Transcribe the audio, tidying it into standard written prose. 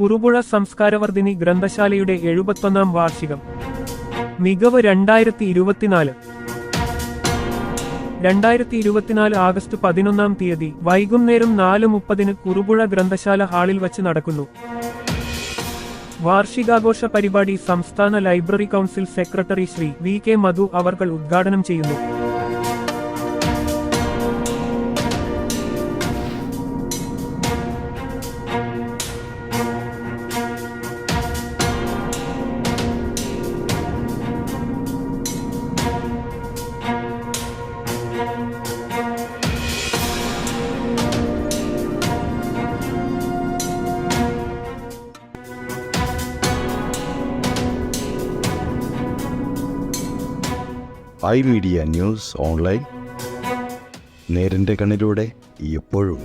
കുറുപുഴ സംസ്കാരവർദ്ധിനി ഗ്രന്ഥശാലയുടെ 71-ാം വാർഷികം. മികവ് 2024 ആഗസ്റ്റ് 11-ാം തീയതി വൈകുന്നേരം 4:30 കുറുപുഴ ഗ്രന്ഥശാല ഹാളിൽ വച്ച് നടക്കുന്നു. വാർഷികാഘോഷ പരിപാടി സംസ്ഥാന library council secretary Shri VK മധു അവർകൾ ഉദ്ഘാടനം ചെയ്യുന്നു. iMedia ന്യൂസ് ഓൺലൈൻ, നേരിന്റെ കണ്ണിലൂടെ എപ്പോഴും.